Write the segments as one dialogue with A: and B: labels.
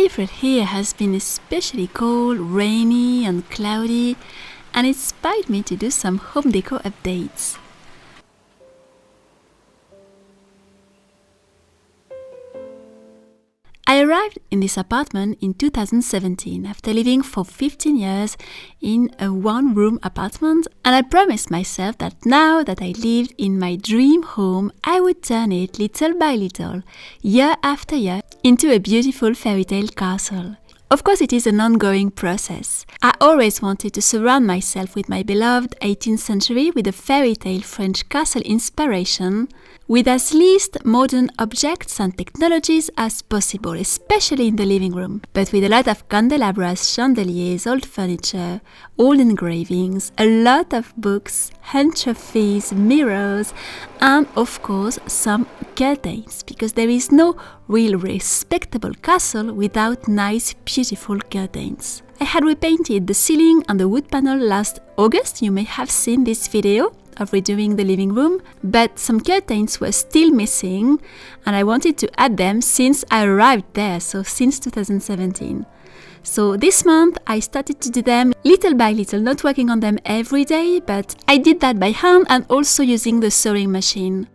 A: April here has been especially cold, rainy and cloudy, and it inspired me to do some home decor updates. I arrived in this apartment in 2017 after living for 15 years in a one-room apartment, and I promised myself that now that I lived in my dream home, I would turn it little by little, year after year, into a beautiful fairy tale castle. Of course, it is an ongoing process. I always wanted to surround myself with my beloved 18th century with a fairy tale French castle inspiration, with as least modern objects and technologies as possible, especially in the living room, but with a lot of candelabras, chandeliers, old furniture, old engravings, a lot of books, hand trophies, mirrors, and of course some curtains, because there is no real respectable castle without nice, beautiful curtains. I had repainted the ceiling and the wood panel last August. You may have seen this video of redoing the living room, but some curtains were still missing and I wanted to add them since I arrived there, so since 2017. So this month I started to do them little by little, not working on them every day, but I did that by hand and also using the sewing machine.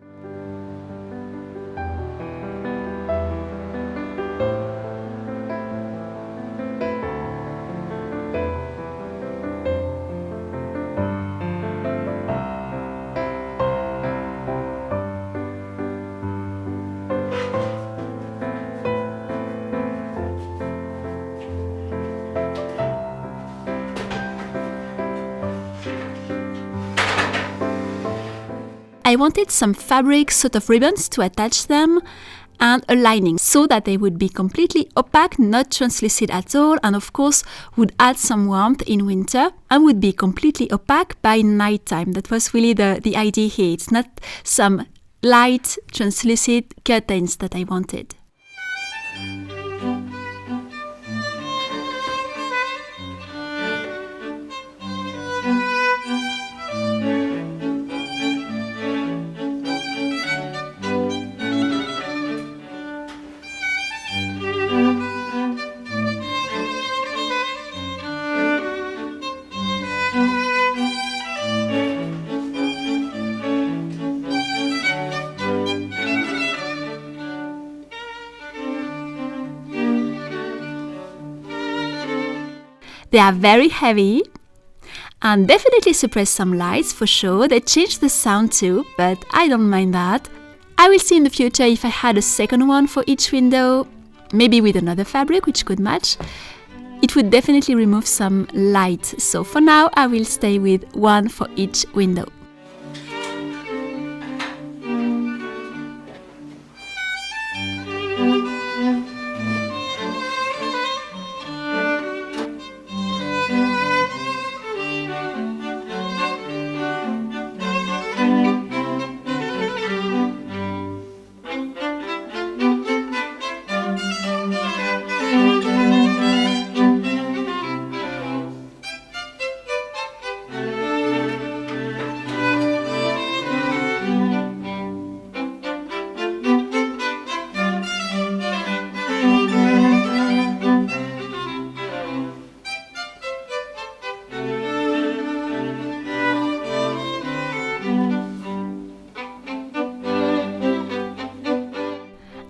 A: I wanted some fabric sort of ribbons to attach them and a lining so that they would be completely opaque, not translucent at all, and of course would add some warmth in winter and would be completely opaque by nighttime. That was really the idea here. It's not some light translucent curtains that I wanted. They are very heavy and definitely suppress some lights for sure. They change the sound too, but I don't mind that. I will see in the future if I had a second one for each window, maybe with another fabric which could match. It would definitely remove some light, so for now I will stay with one for each window.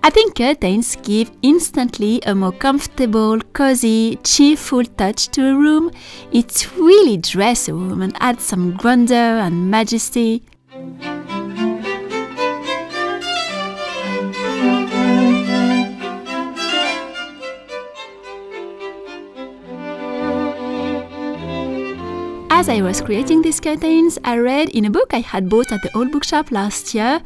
A: I think curtains give instantly a more comfortable, cozy, cheerful touch to a room. It really dresses a room and adds some grandeur and majesty. As I was creating these curtains, I read in a book I had bought at the old bookshop last year,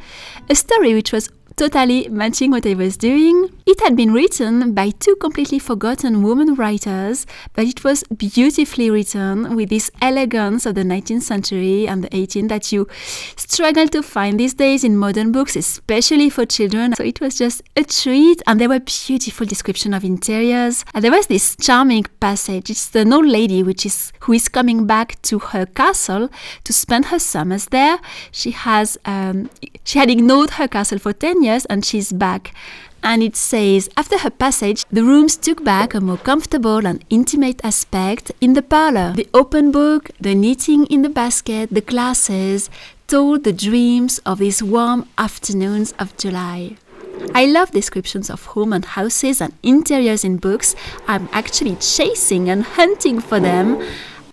A: a story which was totally matching what I was doing. It had been written by two completely forgotten women writers, but it was beautifully written with this elegance of the 19th century and the 18th that you struggle to find these days in modern books, especially for children. So it was just a treat, and there were beautiful descriptions of interiors. And there was this charming passage. It's an old lady who is coming back to her castle to spend her summers there. She had ignored her castle for 10 years and she's back. and it says, after her passage, the rooms took back a more comfortable and intimate aspect in the parlor. The open book, the knitting in the basket, the glasses told the dreams of these warm afternoons of July. I love descriptions of home and houses and interiors in books. I'm actually chasing and hunting for them.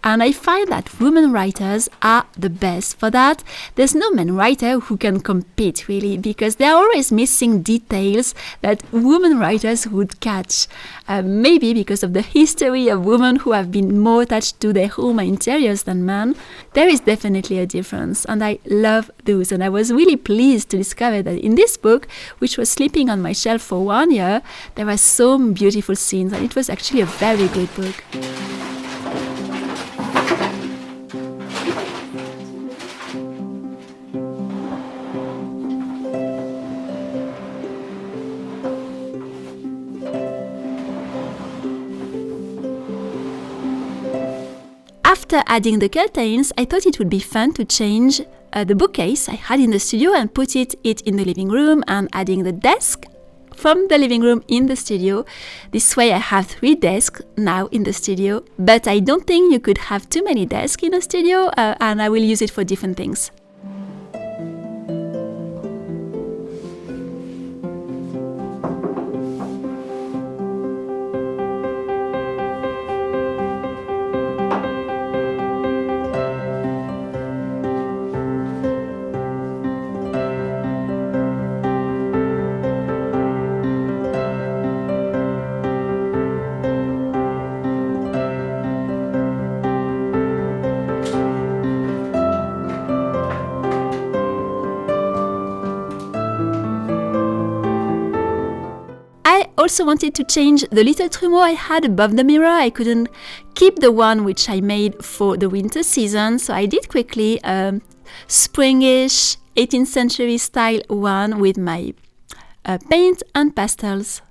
A: And I find that women writers are the best for that. There's no man writer who can compete, really, because they're always missing details that women writers would catch. Maybe because of the history of women who have been more attached to their home and interiors than men. There is definitely a difference, and I love those. And I was really pleased to discover that in this book, which was sleeping on my shelf for 1 year, there were some beautiful scenes, and it was actually a very good book. After adding the curtains, I thought it would be fun to change the bookcase I had in the studio and put it in the living room, and adding the desk from the living room in the studio. This way I have 3 desks now in the studio, but I don't think you could have too many desks in a studio, and I will use it for different things. I also wanted to change the little trumeau I had above the mirror. I couldn't keep the one which I made for the winter season, so I did quickly a springish 18th century style one with my paint and pastels.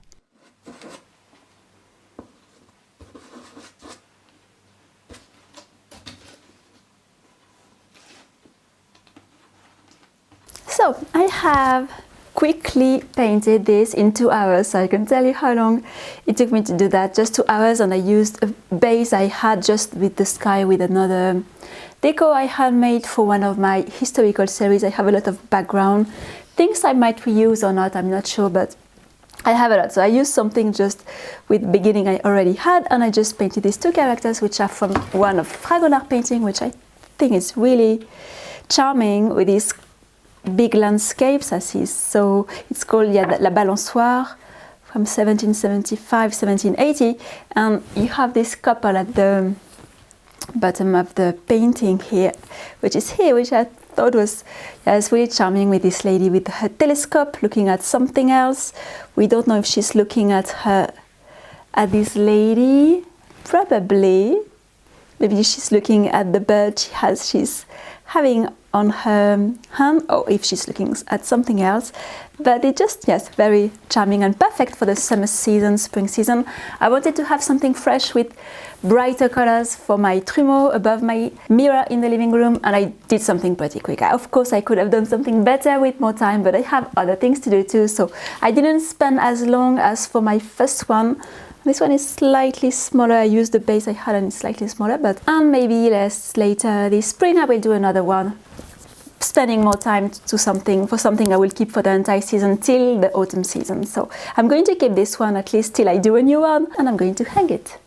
A: So I have quickly painted this in 2 hours, so I can tell you how long it took me to do that. Just 2 hours, and I used a base I had just with the sky with another decor I had made for one of my historical series. I have a lot of background things I might reuse or not, I'm not sure, but I have a lot. So I used something just with beginning I already had, and I just painted these 2 characters, which are from one of Fragonard painting, which I think is really charming with these big landscapes as is. So it's called La Balançoire from 1775, 1780, and you have this couple at the bottom of the painting here, which I thought was really charming, with this lady with her telescope looking at something else. We don't know if she's looking at this lady, probably. Maybe she's looking at the bird she's having on her hand, or if she's looking at something else. But it just, very charming and perfect for the summer season, spring season. I wanted to have something fresh with brighter colors for my trumeau above my mirror in the living room, and I did something pretty quick. Of course, I could have done something better with more time, but I have other things to do too, so I didn't spend as long as for my first one. This one is slightly smaller. I used the base I had and it's slightly smaller, and maybe less later this spring I will do another one, spending more time for something I will keep for the entire season till the autumn season. So I'm going to keep this one at least till I do a new one, and I'm going to hang it.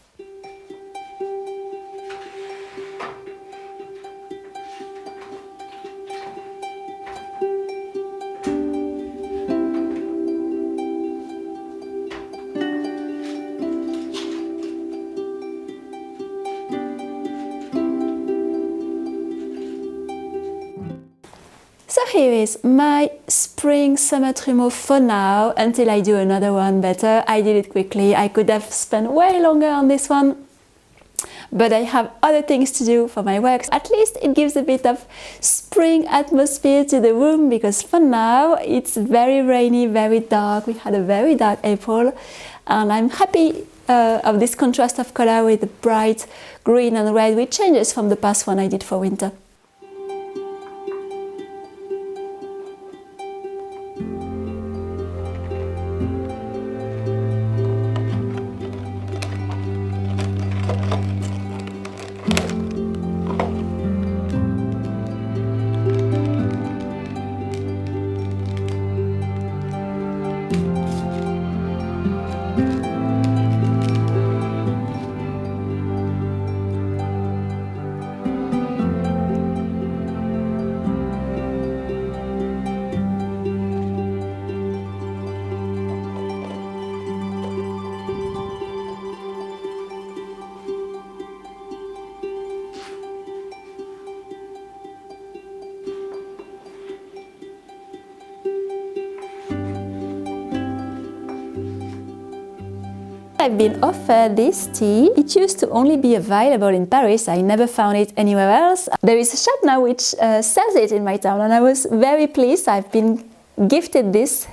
A: So here is my spring summer trumeau for now, until I do another one better. I did it quickly. I could have spent way longer on this one, but I have other things to do for my work. At least it gives a bit of spring atmosphere to the room, because for now it's very rainy, very dark. We had a very dark April, and I'm happy of this contrast of color with the bright green and red, which changes from the past one I did for winter. I've been offered this tea. It used to only be available in Paris. I never found it anywhere else. There is a shop now which sells it in my town, and I was very pleased. I've been gifted this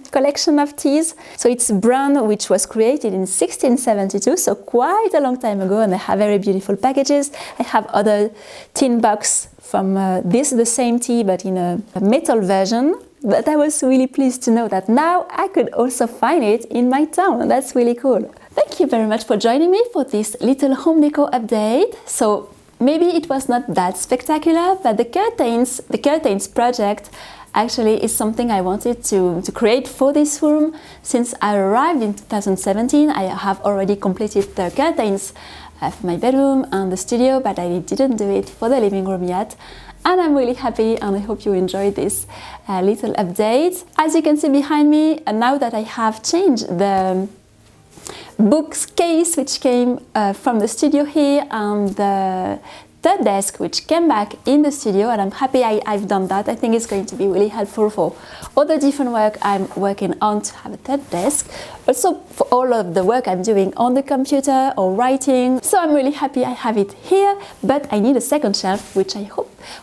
A: collection of teas. So it's a brand which was created in 1672, so quite a long time ago, and they have very beautiful packages. I have other tin box from the same tea but in a metal version. But I was really pleased to know that now I could also find it in my town. That's really cool. Thank you very much for joining me for this little home decor update. So maybe it was not that spectacular, but the curtains project actually is something I wanted to create for this room. Since I arrived in 2017, I have already completed the curtains of my bedroom and the studio, but I didn't do it for the living room yet. And I'm really happy, and I hope you enjoyed this little update. As you can see behind me, and now that I have changed the bookcase which came from the studio here, and the third desk which came back in the studio, and I'm happy I've done that. I think it's going to be really helpful for all the different work I'm working on to have a third desk. Also for all of the work I'm doing on the computer or writing. So I'm really happy I have it here, but I need a second shelf, which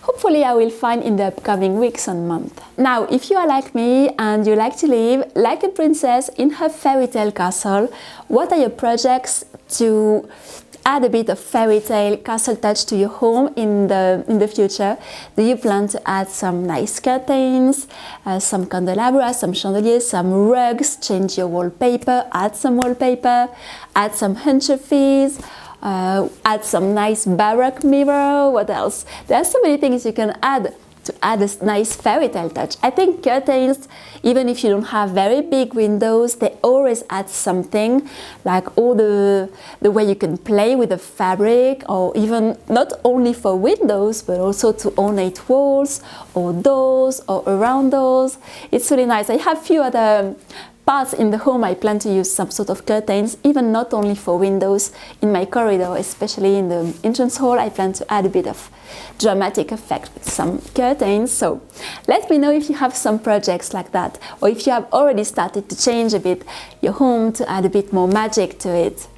A: hopefully I will find in the upcoming weeks and months. Now, if you are like me and you like to live like a princess in her fairy tale castle, what are your projects to add a bit of fairy tale castle touch to your home in the future? Do you plan to add some nice curtains, some candelabra, some chandeliers, some rugs, change your wallpaper, add some wallpaper, add some anchovies, add some nice baroque mirror? What else? There are so many things you can add to add a nice fairy tale touch. I think curtains, even if you don't have very big windows, they always add something, like all the way you can play with the fabric, or even not only for windows but also to ornate walls or doors or around doors. It's really nice. I have few other parts in the home I plan to use some sort of curtains, even not only for windows. In my corridor, especially in the entrance hall, I plan to add a bit of dramatic effect with some curtains. So let me know if you have some projects like that, or if you have already started to change a bit your home to add a bit more magic to it.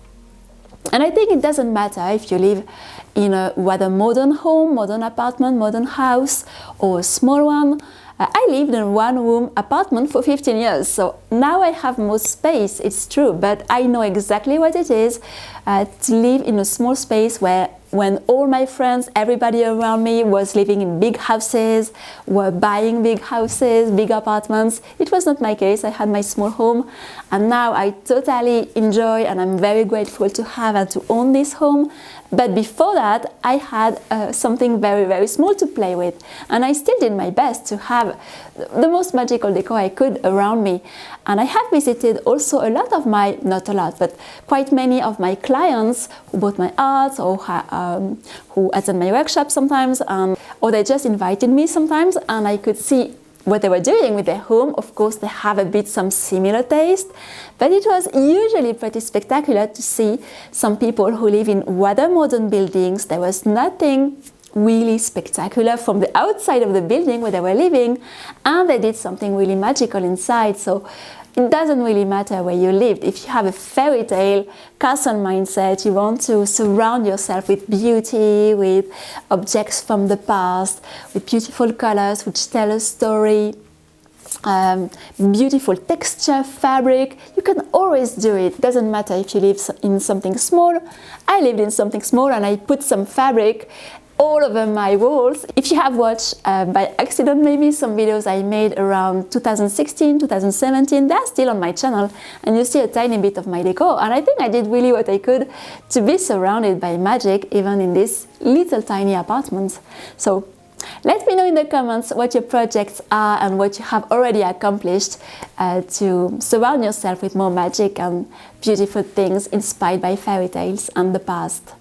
A: And I think it doesn't matter if you live in a rather modern home, modern apartment, modern house, or a small one. I lived in a one-room apartment for 15 years, so now I have more space, it's true, but I know exactly what it is to live in a small space where, when all my friends, everybody around me was living in big houses, were buying big houses, big apartments. It was not my case. I had my small home, and now I totally enjoy, and I'm very grateful to have and to own this home. But before that, I had something very, very small to play with, and I still did my best to have the most magical decor I could around me. And I have visited also a lot of my, not a lot, but quite many of my clients who bought my art, or who attend my workshop sometimes, or they just invited me sometimes, and I could see what they were doing with their home. Of course, they have a bit some similar taste, but it was usually pretty spectacular to see some people who live in rather modern buildings. There was nothing really spectacular from the outside of the building where they were living, and they did something really magical inside. So it doesn't really matter where you lived. If you have a fairy tale castle mindset, you want to surround yourself with beauty, with objects from the past, with beautiful colors which tell a story, beautiful texture, fabric, you can always do it. Doesn't matter if you live in something small. I lived in something small, and I put some fabric all over my walls. If you have watched by accident maybe some videos I made around 2016, 2017, they're still on my channel, and you see a tiny bit of my decor. And I think I did really what I could to be surrounded by magic, even in this little tiny apartment. So let me know in the comments what your projects are and what you have already accomplished to surround yourself with more magic and beautiful things inspired by fairy tales and the past.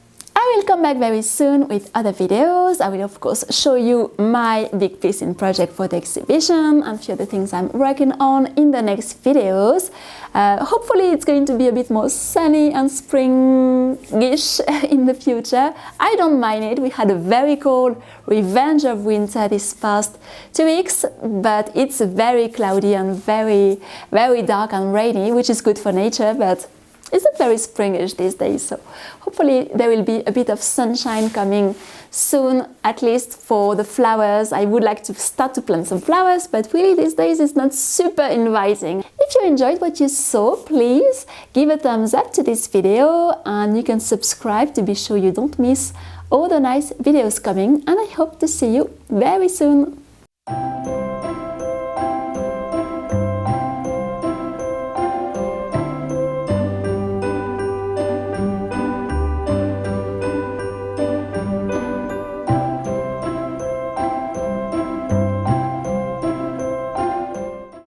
A: I will come back very soon with other videos. I will of course show you my big piece in project for the exhibition and a few other things I'm working on in the next videos. Hopefully it's going to be a bit more sunny and springish in the future. I don't mind it. We had a very cold revenge of winter this past 2 weeks, but it's very cloudy and very dark and rainy, which is good for nature, but It's not very springish these days, so hopefully there will be a bit of sunshine coming soon, at least for the flowers. I would like to start to plant some flowers, but really these days it's not super inviting. If you enjoyed what you saw, please give a thumbs up to this video, and you can subscribe to be sure you don't miss all the nice videos coming, and I hope to see you very soon.